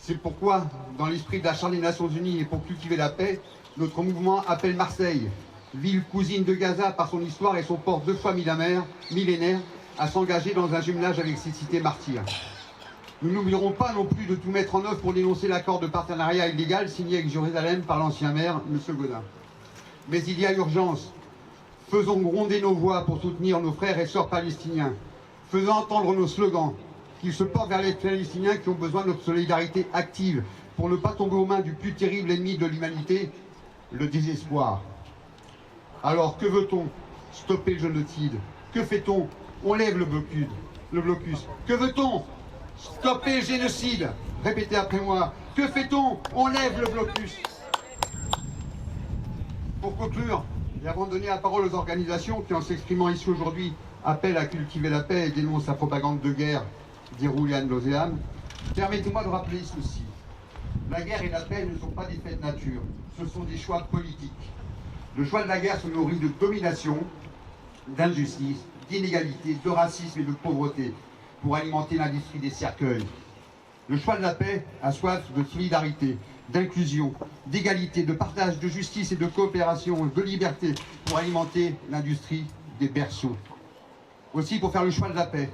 C'est pourquoi, dans l'esprit de la Charte des Nations Unies et pour cultiver la paix, notre mouvement appelle Marseille, ville cousine de Gaza par son histoire et son port 2 fois millénaire, à s'engager dans un jumelage avec ces cités martyrs. Nous n'oublierons pas non plus de tout mettre en œuvre pour dénoncer l'accord de partenariat illégal signé avec Jérusalem par l'ancien maire, M. Godin. Mais il y a urgence. Faisons gronder nos voix pour soutenir nos frères et sœurs palestiniens. Faisons entendre nos slogans, qu'ils se portent vers les Palestiniens qui ont besoin de notre solidarité active pour ne pas tomber aux mains du plus terrible ennemi de l'humanité, le désespoir. Alors, que veut-on? Stopper le génocide. Que fait-on? On lève le blocus. Que veut-on? Stopper le génocide. Répétez après moi. Que fait-on? On lève le blocus. Pour conclure, et avant de donner la parole aux organisations qui, en s'exprimant ici aujourd'hui, appellent à cultiver la paix et dénoncent la propagande de guerre d'Iroulian Loséam, permettez-moi de rappeler ceci. La guerre et la paix ne sont pas des faits de nature, ce sont des choix politiques. Le choix de la guerre se nourrit de domination, d'injustice, d'inégalité, de racisme et de pauvreté pour alimenter l'industrie des cercueils. Le choix de la paix a soif de solidarité, d'inclusion, d'égalité, de partage, de justice et de coopération, de liberté pour alimenter l'industrie des berceaux. Aussi, pour faire le choix de la paix,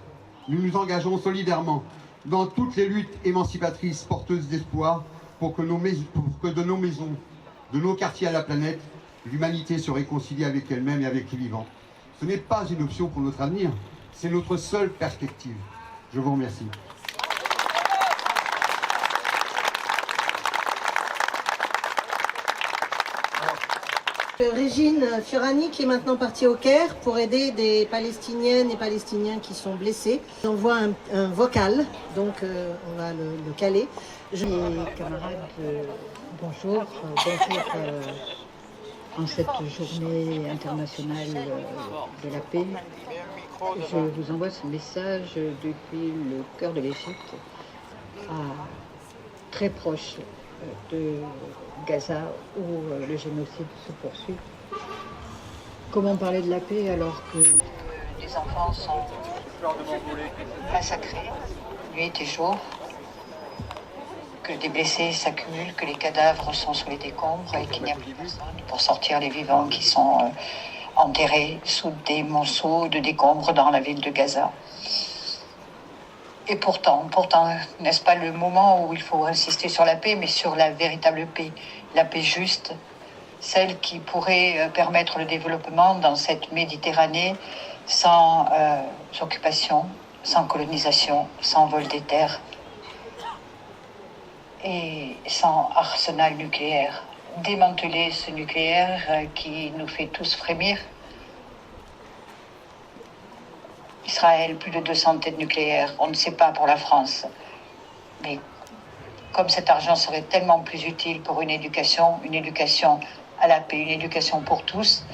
nous nous engageons solidairement dans toutes les luttes émancipatrices porteuses d'espoir pour que de nos maisons, de nos quartiers à la planète, l'humanité se réconcilie avec elle-même et avec les vivants. Ce n'est pas une option pour notre avenir, c'est notre seule perspective. Je vous remercie. Régine Fiorani qui est maintenant partie au Caire pour aider des Palestiniennes et Palestiniens qui sont blessés. J'envoie un vocal, donc on va le caler. Et camarades, bonjour. En cette journée internationale de la paix, je vous envoie ce message depuis le cœur de l'Égypte, très proche de Gaza où le génocide se poursuit. Comment parler de la paix alors que des enfants sont massacrés nuit et jour, que des blessés s'accumulent, que les cadavres sont sous les décombres et qu'il n'y a plus personne pour sortir les vivants qui sont enterrés sous des monceaux de décombres dans la ville de Gaza. Et pourtant, n'est-ce pas le moment où il faut insister sur la paix, mais sur la véritable paix, la paix juste, celle qui pourrait permettre le développement dans cette Méditerranée sans occupation, sans colonisation, sans vol des terres et sans arsenal nucléaire. Démanteler ce nucléaire qui nous fait tous frémir. Israël, plus de 200 têtes nucléaires, on ne sait pas pour la France. Mais comme cet argent serait tellement plus utile pour une éducation à la paix, une éducation pour tous,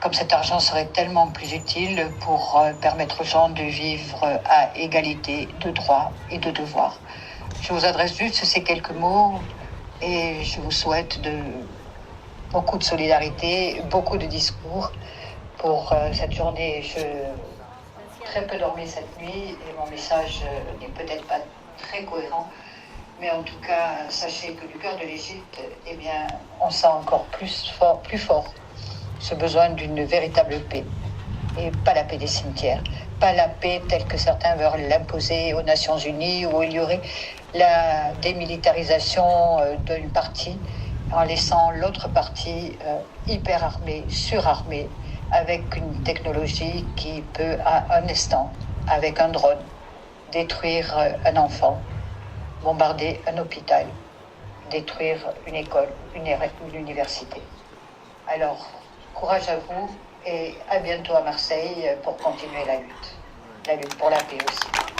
comme cet argent serait tellement plus utile pour permettre aux gens de vivre à égalité de droits et de devoirs. Je vous adresse juste ces quelques mots et je vous souhaite beaucoup de solidarité, beaucoup de discours pour cette journée. Très peu dormi cette nuit et mon message n'est peut-être pas très cohérent, mais en tout cas, sachez que du cœur de l'Égypte, eh bien, on sent encore plus fort ce besoin d'une véritable paix et pas la paix des cimetières, pas la paix telle que certains veulent l'imposer aux Nations Unies où il y aurait la démilitarisation d'une partie en laissant l'autre partie hyper armée, surarmée, avec une technologie qui peut, à un instant, avec un drone, détruire un enfant, bombarder un hôpital, détruire une école, une université. Alors, courage à vous et à bientôt à Marseille pour continuer la lutte pour la paix aussi.